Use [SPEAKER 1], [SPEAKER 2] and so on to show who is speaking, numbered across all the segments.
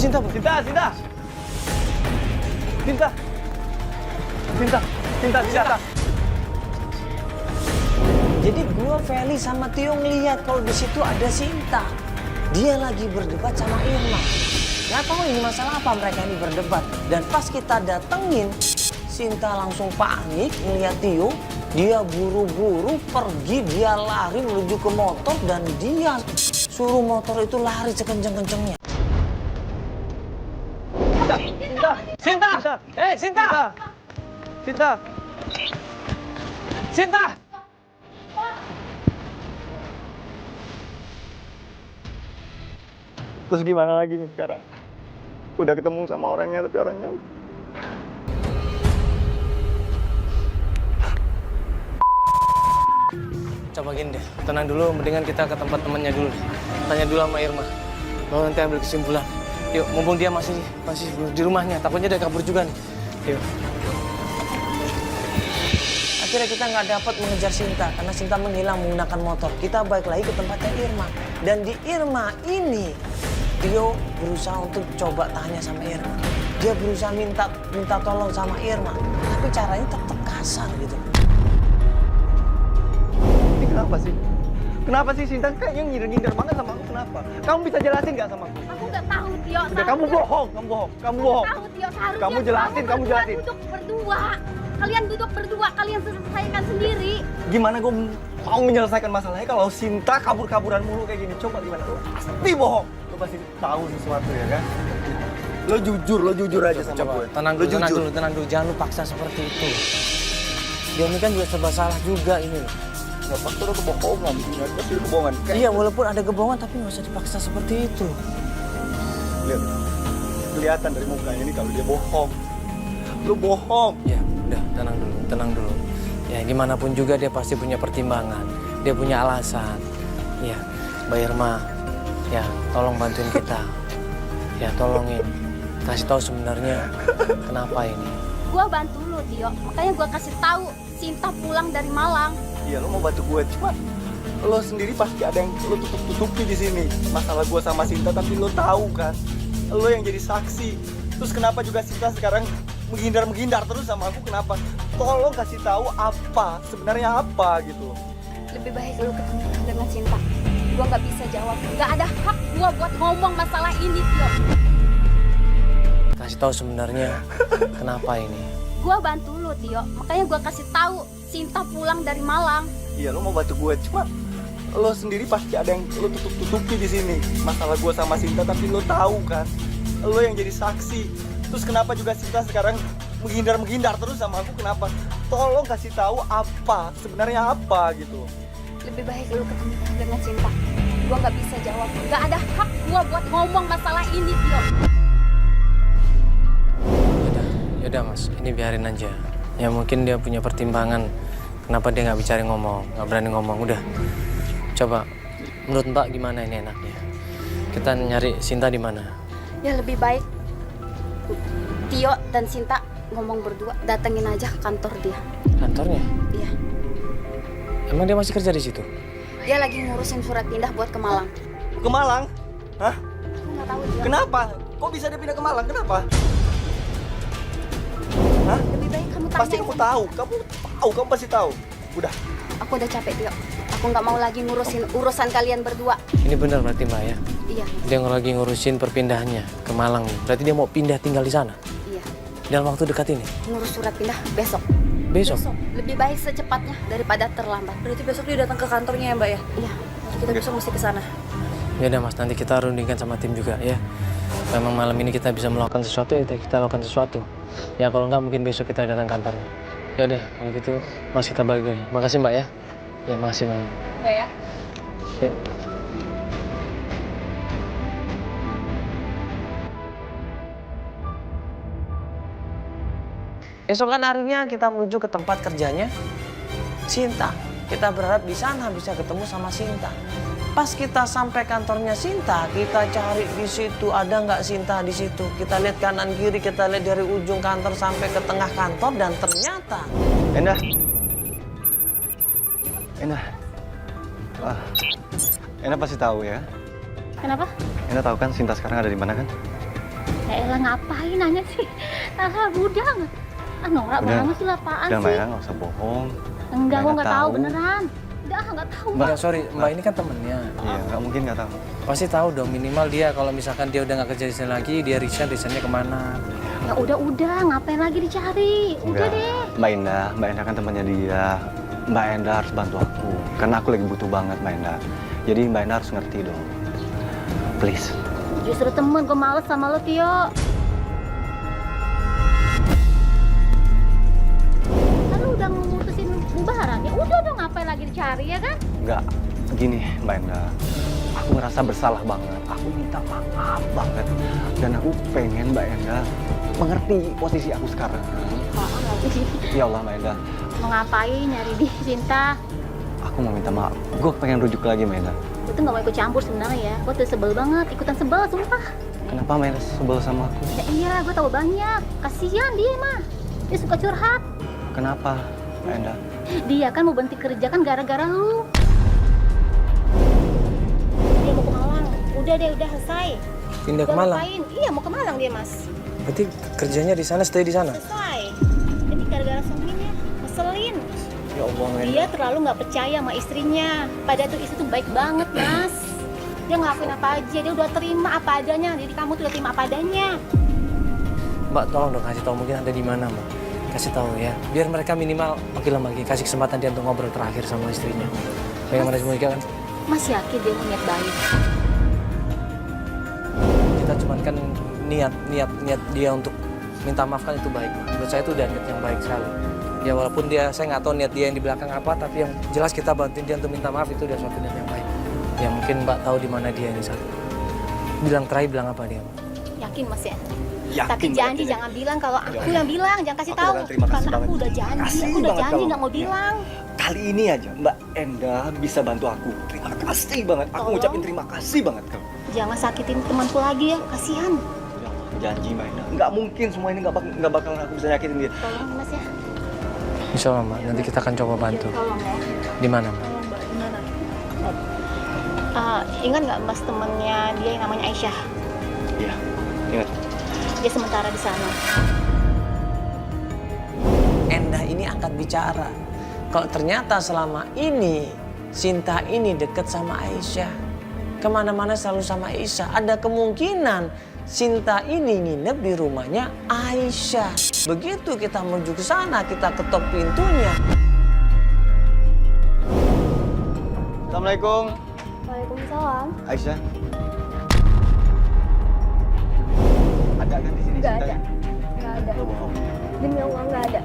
[SPEAKER 1] Sinta, Bu.
[SPEAKER 2] Sinta, Sinta. Sinta. Sinta, Sinta, Sinta.
[SPEAKER 1] Jadi gua, Feli sama Tio ngeliat kalau di situ ada Sinta. Dia lagi berdebat sama Irma. Nggak tahu ini masalah apa mereka ini berdebat. Dan pas kita datengin, Sinta langsung panik ngeliat Tio. Dia buru-buru pergi, dia lari menuju ke motor dan dia suruh motor itu lari sekenceng-kencengnya.
[SPEAKER 2] Sinta, Sinta.
[SPEAKER 1] Sinta!
[SPEAKER 2] Sinta.
[SPEAKER 1] Sinta!
[SPEAKER 2] Terus gimana lagi nih sekarang? Udah ketemu sama orangnya, tapi orangnya...
[SPEAKER 1] Coba gini deh, tenang dulu, mendingan kita ke tempat temannya dulu deh. Tanya dulu sama Irma, mau nanti ambil kesimpulan. Yuk, mumpung dia masih di rumahnya, takutnya dia kabur juga nih. Yuk. Akhirnya kita nggak dapat mengejar Sinta, karena Sinta menghilang menggunakan motor. Kita balik lagi ke tempatnya Irma. Dan di Irma ini, Tio berusaha untuk coba tanya sama Irma. Dia berusaha minta tolong sama Irma, tapi caranya tetap kasar gitu.
[SPEAKER 2] Ini kenapa sih? Kenapa sih Sinta kayaknya ngider-ngider banget sama aku? Kenapa? Kamu bisa jelasin nggak sama aku?
[SPEAKER 3] Aku nggak tahu, Tio.
[SPEAKER 2] Udah, kamu bohong.
[SPEAKER 3] Tahu, Tio. Seharusnya
[SPEAKER 2] Kamu jelasin, kamu jelasin.
[SPEAKER 3] Duduk berdua. Kalian duduk berdua, kalian selesaikan sendiri.
[SPEAKER 2] Gimana gue mau menyelesaikan masalahnya kalau Sinta kabur-kaburan mulu kayak gini? Coba gimana? Lo pasti bohong. Lo pasti tahu sesuatu ya kan? Lo jujur aja sama gue.
[SPEAKER 1] Tenang dulu. Jangan lu paksa seperti itu. Dia ini kan juga serba salah juga ini.
[SPEAKER 2] Nggak paksa udah kebohongan. Nggak pasti kebohongan.
[SPEAKER 1] Iya, walaupun ada kebohongan tapi nggak usah dipaksa seperti itu.
[SPEAKER 2] Lihat, kelihatan dari mukanya ini kalau dia bohong. Lo bohong.
[SPEAKER 1] Ya, udah tenang dulu. Ya, gimana pun juga dia pasti punya pertimbangan. Dia punya alasan. Ya, Mbak Irma, ya tolong bantuin kita. Ya, tolongin. Kasih tahu sebenarnya kenapa ini.
[SPEAKER 3] Gua bantu lu, Tio. Makanya gua kasih tahu Sinta pulang dari Malang.
[SPEAKER 2] Iya, lo mau bantu gue, cuma lo sendiri pasti ada yang lo tutup-tutupi di sini. Masalah gue sama Sinta, tapi lo tahu kan, lo yang jadi saksi. Terus kenapa juga Sinta sekarang menghindar terus sama aku? Kenapa? Tolong kasih tahu apa sebenarnya apa gitu.
[SPEAKER 3] Lebih baik lu ketemu dengan Sinta. Gua nggak bisa jawab. Nggak ada hak gua buat ngomong masalah ini, Tio.
[SPEAKER 1] Kasih tahu sebenarnya kenapa ini.
[SPEAKER 3] Gua bantu lu, Tio. Makanya gua kasih tahu Sinta pulang dari Malang.
[SPEAKER 2] Iya, lo mau bantu gue, cuma lo sendiri pasti ada yang lo tutup-tutupi di sini. Masalah gue sama Sinta, tapi lo tahu kan, lo yang jadi saksi. Terus kenapa juga Sinta sekarang menghindar terus sama aku? Kenapa? Tolong kasih tahu apa sebenarnya apa gitu.
[SPEAKER 3] Lebih baik lu ketemu dengan Sinta. Gua nggak bisa jawab. Nggak ada hak gua buat ngomong masalah ini, Tio.
[SPEAKER 1] Yaudah Mas, ini biarin aja. Ya mungkin dia punya pertimbangan kenapa dia nggak berani ngomong. Udah, coba menurut Mbak gimana ini enaknya? Kita nyari Sinta di mana?
[SPEAKER 3] Ya lebih baik Tio dan Sinta ngomong berdua, datengin aja ke kantor dia.
[SPEAKER 1] Kantornya?
[SPEAKER 3] Iya.
[SPEAKER 1] Emang dia masih kerja di situ?
[SPEAKER 3] Dia lagi ngurusin surat pindah buat ke Malang.
[SPEAKER 2] Ke Malang? Hah?
[SPEAKER 3] Aku nggak tahu Tio.
[SPEAKER 2] Kenapa? Kok bisa dia pindah ke Malang? Kenapa? Hah?
[SPEAKER 3] Lebih baik kamu tanya.
[SPEAKER 2] Pasti kamu tahu. Kamu pasti tahu. Udah.
[SPEAKER 3] Aku udah capek, Tio. Aku nggak mau lagi ngurusin urusan kalian berdua.
[SPEAKER 1] Ini benar berarti Mbak ya?
[SPEAKER 3] Iya.
[SPEAKER 1] Dia lagi ngurusin perpindahannya ke Malang. Berarti dia mau pindah tinggal di sana?
[SPEAKER 3] Iya.
[SPEAKER 1] Dalam waktu dekat ini?
[SPEAKER 3] Ngurus surat pindah besok.
[SPEAKER 1] Besok?
[SPEAKER 3] Lebih baik secepatnya daripada terlambat.
[SPEAKER 4] Berarti besok dia datang ke kantornya ya, Mbak ya?
[SPEAKER 3] Iya.
[SPEAKER 4] Kita besok mesti ke sana.
[SPEAKER 1] Ya udah Mas, nanti kita rundingkan sama tim juga ya. Memang malam ini kita bisa melakukan sesuatu, ya kita lakukan sesuatu. Ya kalau enggak mungkin besok kita datang kantornya. Ya udah, kalau gitu Mas kita balik lagi. Makasih Mbak ya. Ya makasih Mbak.
[SPEAKER 3] Mbak ya.
[SPEAKER 1] Ya. Esokan harinya kita menuju ke tempat kerjanya Sinta. Kita berharap di sana bisa ketemu sama Sinta. Pas kita sampai kantornya Sinta, kita cari di situ ada nggak Sinta di situ. Kita lihat kanan kiri, kita lihat dari ujung kantor sampai ke tengah kantor dan ternyata.
[SPEAKER 2] Endah. Endah pasti tahu ya.
[SPEAKER 3] Kenapa?
[SPEAKER 2] Endah tahu kan Sinta sekarang ada di mana kan?
[SPEAKER 3] Elah ngapain nanya sih? Udah nggak? Norak
[SPEAKER 5] Udah.
[SPEAKER 3] banget sih lah, apaan
[SPEAKER 5] Udah
[SPEAKER 3] sih?
[SPEAKER 5] Mbak Ella nggak usah bohong.
[SPEAKER 3] Enggak, gua
[SPEAKER 5] Nggak
[SPEAKER 3] nggak tahu
[SPEAKER 5] tahu.
[SPEAKER 3] beneran. Udah nggak tahu.
[SPEAKER 1] Mbak, sorry, Mbak ini kan temennya.
[SPEAKER 5] Iya, nggak mungkin nggak tahu.
[SPEAKER 1] Pasti tahu dong minimal dia kalau misalkan dia udah nggak kerja di sini lagi, dia resignnya kemana?
[SPEAKER 3] Ya udah, ngapain lagi dicari? Udah
[SPEAKER 5] Enggak.
[SPEAKER 3] deh.
[SPEAKER 5] Mbak Enda kan temannya dia. Mbak Enda harus bantu aku, karena aku lagi butuh banget Mbak Enda. Jadi Mbak Enda harus ngerti dong. Please.
[SPEAKER 3] Justru temen, gue males sama lo, Tio. Kan lu udah memutusin bubaran, ya udah dong ngapain lagi dicari ya kan?
[SPEAKER 5] Enggak, gini Mbak Enda. Aku ngerasa bersalah banget. Aku minta maaf banget. Dan aku pengen Mbak Enda mengerti posisi aku sekarang. Ya Allah Mbak Enda,
[SPEAKER 3] Mau ngapain nyari di Cinta?
[SPEAKER 5] aku mau minta maaf. Gue pengen rujuk lagi Mbak Enda.
[SPEAKER 3] Gue tuh gak mau ikut campur sebenarnya ya. Gue tuh sebel banget, ikutan sebel sumpah.
[SPEAKER 5] Kenapa Mbak Enda sebel sama aku?
[SPEAKER 3] Ya iya, gue tahu banyak. Kasihan dia mah. Dia suka curhat.
[SPEAKER 5] Kenapa Mbak Enda?
[SPEAKER 3] Dia kan mau berhenti kerja kan gara-gara lu. Dia mau ke Malang. Udah deh, udah selesai.
[SPEAKER 1] Pindah ke
[SPEAKER 3] Udah
[SPEAKER 1] Malang.
[SPEAKER 3] ngapain? Iya, mau ke Malang dia, Mas.
[SPEAKER 1] Berarti kerjanya di sana, stay di sana.
[SPEAKER 3] Selesai. Jadi gara-gara suaminya ngeselin.
[SPEAKER 1] Ya Allah, men.
[SPEAKER 3] Dia terlalu nggak percaya sama istrinya. Padahal tuh istri tuh baik banget, Mas. Dia ngelakuin apa aja, dia udah terima apa adanya. Jadi kamu tuh udah terima apa adanya.
[SPEAKER 1] Mbak, tolong dong kasih tahu mungkin ada di mana, Mbak. Kasih tahu ya. Biar mereka minimal oke lah lagi kasih kesempatan dia untuk ngobrol terakhir sama istrinya. Bagaimana semua kan?
[SPEAKER 3] Mas yakin dia mau niat baik?
[SPEAKER 1] Kita cuman kan niat dia untuk minta maaf kan itu baik. Menurut saya itu udah niat yang baik sekali. Ya walaupun saya nggak tahu niat dia yang di belakang apa, tapi yang jelas kita bantuin dia untuk minta maaf itu udah suatu niat yang baik. Ya mungkin Mbak tahu di mana dia ini saat. Terakhir bilang apa dia, Mbak?
[SPEAKER 3] Yakin Mas ya?
[SPEAKER 5] Yakin,
[SPEAKER 3] Tapi janji
[SPEAKER 5] yakin.
[SPEAKER 3] jangan bilang kalau aku yang bilang, jangan kasih
[SPEAKER 5] Aku
[SPEAKER 3] tahu.
[SPEAKER 5] beneran terima kasih
[SPEAKER 3] Karena
[SPEAKER 5] banget.
[SPEAKER 3] aku udah janji,
[SPEAKER 5] Makasih
[SPEAKER 3] aku udah
[SPEAKER 5] banget
[SPEAKER 3] janji
[SPEAKER 5] kamu.
[SPEAKER 3] nggak mau bilang.
[SPEAKER 5] Kali ini aja Mbak Enda bisa bantu aku. Terima kasih banget. Aku
[SPEAKER 3] Tolong.
[SPEAKER 5] ngucapin terima kasih banget kamu.
[SPEAKER 3] Jangan sakitin temanku lagi ya, kasihan.
[SPEAKER 5] Janji Mbak Enda. Nggak mungkin semua ini nggak bakal aku bisa nyakitin dia.
[SPEAKER 3] Tolong Mas ya.
[SPEAKER 1] Insya Allah, Mbak. Nanti kita akan coba bantu.
[SPEAKER 3] Tolong ya.
[SPEAKER 1] Di mana, Mbak?
[SPEAKER 3] Tolong Mbak, gimana? Ingat nggak Mas temennya dia yang namanya Aisyah?
[SPEAKER 5] Iya, ingat.
[SPEAKER 3] Dia sementara di sana.
[SPEAKER 1] Endah ini angkat bicara. Kalau ternyata selama ini Sinta ini dekat sama Aisyah, kemana-mana selalu sama Aisyah, ada kemungkinan Sinta ini nginep di rumahnya Aisyah. Begitu kita menuju ke sana, kita ketok pintunya.
[SPEAKER 5] Assalamualaikum,
[SPEAKER 3] Waalaikumsalam.
[SPEAKER 5] Aisyah. Ada kan di sini?
[SPEAKER 3] Nggak
[SPEAKER 5] Sinta?
[SPEAKER 3] ada. Nggak ada.
[SPEAKER 5] Lo bohong.
[SPEAKER 3] Demi Allah nggak ada.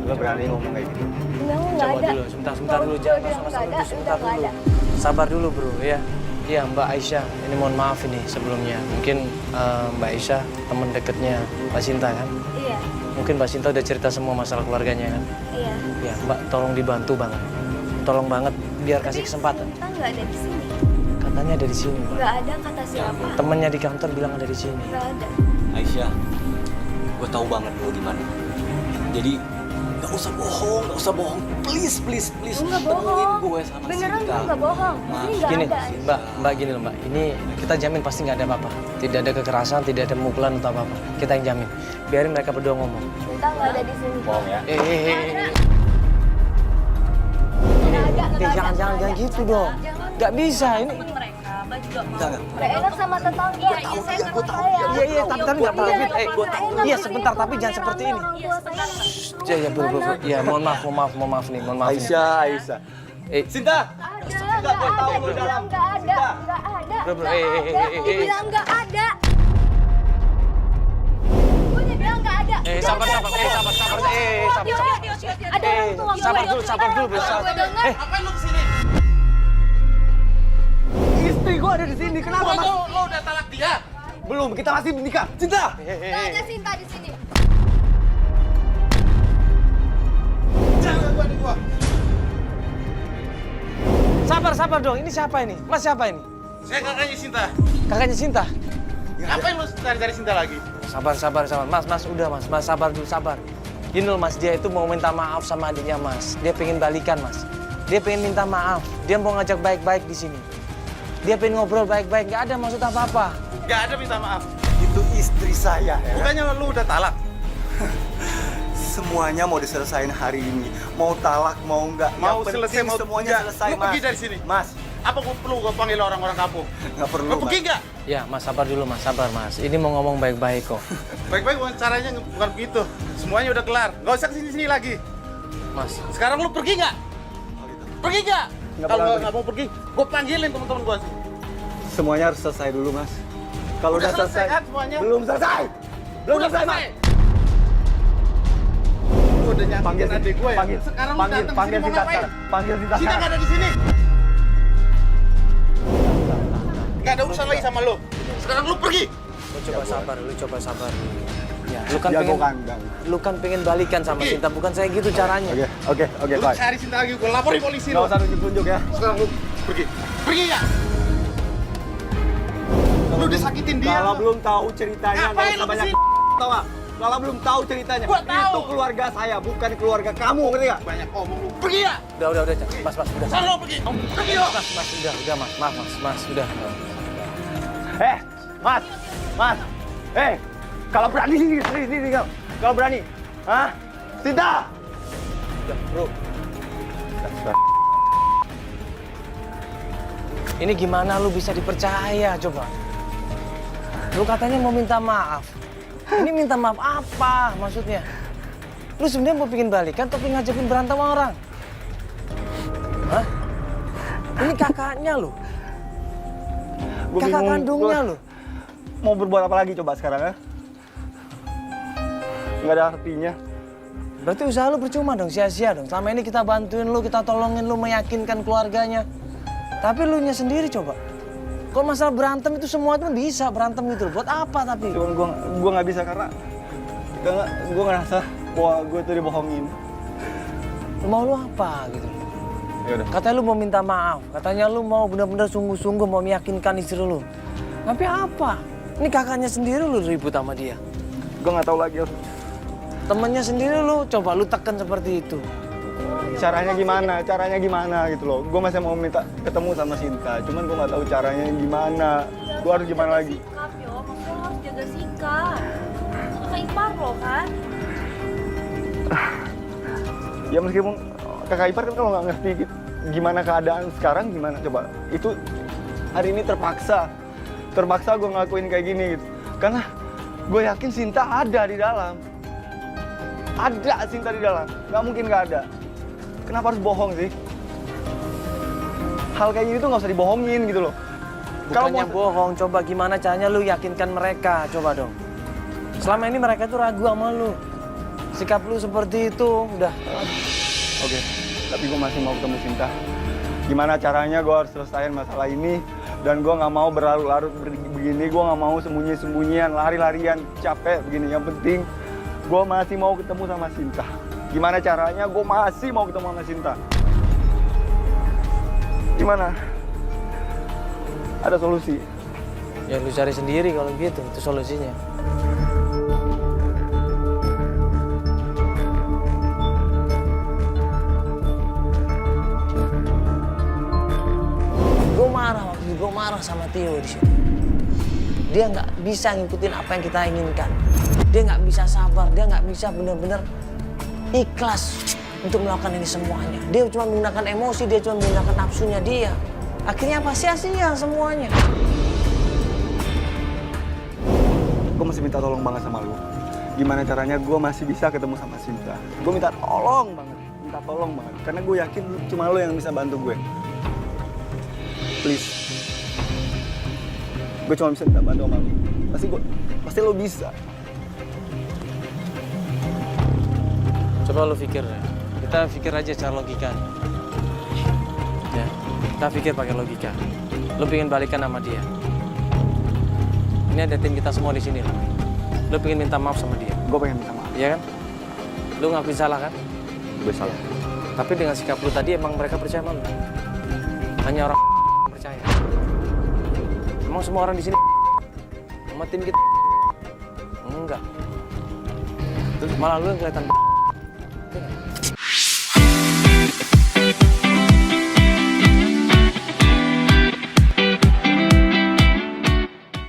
[SPEAKER 5] Lo berani ngomong kayak gitu?
[SPEAKER 3] Demi Allah nggak
[SPEAKER 1] Coba
[SPEAKER 3] ada.
[SPEAKER 1] dulu, sebentar dulu, jangan langsung dulu, sebentar dulu. Sabar dulu bro ya. Iya Mbak Aisyah, ini mohon maaf ini sebelumnya. Mungkin Mbak Aisyah teman dekatnya Mbak Sinta kan?
[SPEAKER 3] Iya,
[SPEAKER 1] Mungkin Mbak Sinta udah cerita semua masalah keluarganya kan?
[SPEAKER 3] iya.
[SPEAKER 1] Ya Mbak tolong dibantu banget. Tolong banget biar kasih kesempatan.
[SPEAKER 3] Sinta nggak ada di sini.
[SPEAKER 1] Katanya ada di sini Mbak.
[SPEAKER 3] Nggak ada kata siapa.
[SPEAKER 1] Temennya di kantor bilang ada di sini.
[SPEAKER 3] Nggak ada.
[SPEAKER 5] Aisyah, gue tahu banget lo gimana. Jadi nggak usah bohong, please.
[SPEAKER 3] Nggak
[SPEAKER 5] Temuin
[SPEAKER 3] bohong.
[SPEAKER 5] gue sama
[SPEAKER 3] Beneran
[SPEAKER 5] Sinta.
[SPEAKER 3] gue nggak bohong. Di sini nggak
[SPEAKER 1] Gini
[SPEAKER 3] ada.
[SPEAKER 1] Mbak gini loh Mbak. Ini kita jamin pasti nggak ada apa-apa. Tidak ada kekerasan, tidak ada pemukulan atau apa-apa. Kita yang jamin. Biarin mereka berdua ngomong.
[SPEAKER 3] Sinta nggak ada di sini.
[SPEAKER 5] Bohong ya?
[SPEAKER 1] Jangan gitu dong. Nggak bisa ini.
[SPEAKER 5] Enggak.
[SPEAKER 3] Nggak enak sama tetangga.
[SPEAKER 1] Iya, tapi nggak apa-apa. Iya sebentar, tapi jangan seperti ini. Ya, bro. Ya, mohon maaf nih.
[SPEAKER 5] Aisyah.
[SPEAKER 2] Sinta!
[SPEAKER 3] Nggak ada. Dibilang nggak ada. Nggak ada.
[SPEAKER 1] Bro,
[SPEAKER 3] Nggak ada. Dibilang nggak ada. Gue dibilang nggak ada.
[SPEAKER 1] Sabar.
[SPEAKER 3] Ada orang tua gue.
[SPEAKER 1] Sabar dulu, bro.
[SPEAKER 3] Gue denger.
[SPEAKER 2] Ngapain lo kesini?
[SPEAKER 5] Istri gue ada di sini. Kenapa?
[SPEAKER 2] Lo udah talak dia?
[SPEAKER 5] Belum, kita masih menikah. Cinta.
[SPEAKER 3] Nggak ada Sinta di sini.
[SPEAKER 2] Jangan gua di gua.
[SPEAKER 1] Sabar dong. Ini siapa ini? Mas siapa ini?
[SPEAKER 2] Saya kakaknya Sinta.
[SPEAKER 1] Kakaknya Sinta.
[SPEAKER 2] Ngapain lo cari Sinta lagi?
[SPEAKER 1] Sabar. Mas, udah mas. Mas sabar dulu, sabar. Gini loh mas, dia itu mau minta maaf sama adiknya mas. Dia pengen balikan mas. Dia pengen minta maaf. Dia mau ngajak baik-baik di sini. Dia pengen ngobrol baik-baik. Nggak ada maksud apa-apa.
[SPEAKER 2] Gak ada minta maaf. itu istri saya ya.
[SPEAKER 6] Bukannya lu udah talak?
[SPEAKER 2] Semuanya mau diselesain hari ini. Mau talak mau enggak.
[SPEAKER 6] Mau
[SPEAKER 2] Yang
[SPEAKER 6] selesai
[SPEAKER 2] penting
[SPEAKER 6] mau
[SPEAKER 2] semuanya
[SPEAKER 6] enggak,
[SPEAKER 2] selesai,
[SPEAKER 6] lu
[SPEAKER 2] Mas.
[SPEAKER 6] pergi dari sini.
[SPEAKER 2] Mas,
[SPEAKER 6] Apa gua perlu gua panggil orang-orang kampung?
[SPEAKER 2] nggak perlu.
[SPEAKER 6] Lu pergi
[SPEAKER 2] Mas.
[SPEAKER 6] nggak?
[SPEAKER 1] Ya, Mas sabar dulu, Mas. Sabar, Mas. Ini mau ngomong baik-baik kok.
[SPEAKER 6] Baik-baik bukan caranya bukan begitu. Semuanya udah kelar. Nggak usah kesini-sini lagi.
[SPEAKER 1] Mas,
[SPEAKER 6] Sekarang lu pergi nggak?
[SPEAKER 2] Oh, gitu.
[SPEAKER 6] Pergi nggak?
[SPEAKER 2] Nggak
[SPEAKER 6] Kalau
[SPEAKER 2] bakal
[SPEAKER 6] nggak mau pergi, gua panggilin teman-teman gua.
[SPEAKER 2] Semuanya harus selesai dulu, Mas. Kalau
[SPEAKER 6] Udah
[SPEAKER 2] udah selesai,
[SPEAKER 6] selesai kan semuanya?
[SPEAKER 2] belum selesai. Belum
[SPEAKER 6] Udah
[SPEAKER 2] selesai, Mas.
[SPEAKER 6] Gua udah nyakitin
[SPEAKER 2] Panggil
[SPEAKER 6] adik gua ya.
[SPEAKER 2] panggil,
[SPEAKER 6] Sekarang lu
[SPEAKER 2] panggil,
[SPEAKER 6] datang
[SPEAKER 2] panggil
[SPEAKER 6] sini mau
[SPEAKER 2] Sinta
[SPEAKER 6] ngapain?
[SPEAKER 2] sekarang. Panggil Sinta
[SPEAKER 6] Sinta nggak
[SPEAKER 2] sekarang.
[SPEAKER 6] ada di sini. Nggak ada urusan lagi sama lu. Sekarang lu pergi.
[SPEAKER 1] lu coba sabar, lu coba sabar. Ya, lu kan
[SPEAKER 2] Jago
[SPEAKER 1] pengen,
[SPEAKER 2] kandang.
[SPEAKER 1] lu kan pengen balikan sama Sinta, bukan saya gitu caranya.
[SPEAKER 2] Oke,
[SPEAKER 6] Lu
[SPEAKER 2] baik.
[SPEAKER 6] cari Sinta lagi, gua laporin polisi
[SPEAKER 2] Nggak
[SPEAKER 6] lu.
[SPEAKER 2] usah tunjuk-tunjuk ya.
[SPEAKER 6] Sekarang lu pergi. Pergi ya. Lu disakitin dia.
[SPEAKER 2] Kalau
[SPEAKER 6] lu.
[SPEAKER 2] belum tahu ceritanya, nggak
[SPEAKER 6] Ngapain
[SPEAKER 2] usah
[SPEAKER 6] lu
[SPEAKER 2] banyak
[SPEAKER 6] kesini?
[SPEAKER 2] tahu nggak? Kalau belum tahu ceritanya,
[SPEAKER 6] Gua tahu.
[SPEAKER 2] itu keluarga saya, bukan keluarga kamu, ngerti nggak?
[SPEAKER 6] Banyak omong lu. Pergi ya.
[SPEAKER 1] Udah, Mas, udah.
[SPEAKER 6] Sana lu pergi. Pergi lu.
[SPEAKER 1] Mas, udah, Mas. Maaf, Mas, udah.
[SPEAKER 2] Mas, kalau berani sini, kalau berani, hah? Sinta!
[SPEAKER 1] Udah, bro. Ini gimana lu bisa dipercaya coba? Lu katanya mau minta maaf. Ini minta maaf apa maksudnya? Lu sebenarnya mau bikin balikan tapi ngajakin berantem orang? Hah? Ini kakaknya lu.
[SPEAKER 2] Gua
[SPEAKER 1] Kakak
[SPEAKER 2] bingung,
[SPEAKER 1] kandungnya
[SPEAKER 2] gua
[SPEAKER 1] lu.
[SPEAKER 2] Mau berbuat apa lagi coba sekarang ya? Nggak ada artinya.
[SPEAKER 1] Berarti usaha lu percuma dong, sia-sia dong. Selama ini kita bantuin lu, kita tolongin lu, meyakinkan keluarganya. Tapi lu nya sendiri coba. Kalau masalah berantem itu semua itu bisa berantem gitu loh. Buat apa tapi?
[SPEAKER 2] Cuman gua nggak bisa karena gua ngerasa bahwa gue tuh dibohongin.
[SPEAKER 1] Lu mau lu apa gitu?
[SPEAKER 2] Ya udah.
[SPEAKER 1] Katanya lu mau minta maaf. Katanya lu mau benar-benar sungguh-sungguh mau meyakinkan istri lu. Tapi apa? Ini kakaknya sendiri lu ribut sama dia.
[SPEAKER 2] Gue nggak tahu lagi
[SPEAKER 1] Temennya sendiri lu coba lu tekan seperti itu.
[SPEAKER 2] caranya gimana gitu loh. Gue masih mau minta ketemu sama Sinta, cuman gue nggak tahu caranya gimana. Gue harus gimana lagi?
[SPEAKER 4] Sikap yo, maksudnya lo harus jaga sikap. Kakak ipar lo kan?
[SPEAKER 2] Ya meskipun kakak ipar kan kalau nggak ngerti gimana keadaan sekarang gimana coba. Itu hari ini terpaksa gue ngelakuin kayak gini gitu. Karena gue yakin Sinta ada di dalam. Ada Sinta di dalam, nggak mungkin nggak ada. Kenapa harus bohong sih? Hal kayak gini tuh nggak usah dibohongin gitu loh.
[SPEAKER 1] Bukannya bohong, coba gimana caranya lu yakinkan mereka, coba dong. Selama ini mereka tuh ragu sama lu. Sikap lu seperti itu, udah.
[SPEAKER 2] Oke, tapi gue masih mau ketemu Sinta. Gimana caranya gue harus selesaiin masalah ini. Dan gue nggak mau berlarut-larut begini, gue nggak mau sembunyi-sembunyian, lari-larian, capek begini. Yang penting, gue masih mau ketemu sama Sinta. Gimana caranya, gue masih mau ketemu sama Sinta. Gimana? Ada solusi?
[SPEAKER 1] Ya lu cari sendiri kalau gitu, itu solusinya. Gue marah sama Tio di sini. Dia nggak bisa ngikutin apa yang kita inginkan. Dia nggak bisa sabar, dia nggak bisa benar-benar ikhlas untuk melakukan ini semuanya. Dia cuma menggunakan emosi, dia cuma menggunakan nafsunya dia. Akhirnya apa? Sia-sia semuanya.
[SPEAKER 2] Gue masih minta tolong banget sama lu. Gimana caranya gue masih bisa ketemu sama Sinta. Gue minta tolong banget. Karena gue yakin cuma lu yang bisa bantu gue. Please. Gue cuma bisa minta bantu sama lu. Pasti lu bisa.
[SPEAKER 1] Coba lu pikir ya. Kita pikir aja secara logika. Ya, kita pikir pakai logika. Lu pengen balikan sama dia. Ini ada tim kita semua di sini lah. Lu pengen minta maaf sama dia.
[SPEAKER 2] Gue pengen minta maaf.
[SPEAKER 1] Iya kan? Lu ngakuin salah kan?
[SPEAKER 2] Gue salah.
[SPEAKER 1] Tapi dengan sikap lu tadi emang mereka percaya sama lu. Hanya orang percaya. Emang semua orang di sini sama tim kita enggak. Terus malah lu yang kelihatan.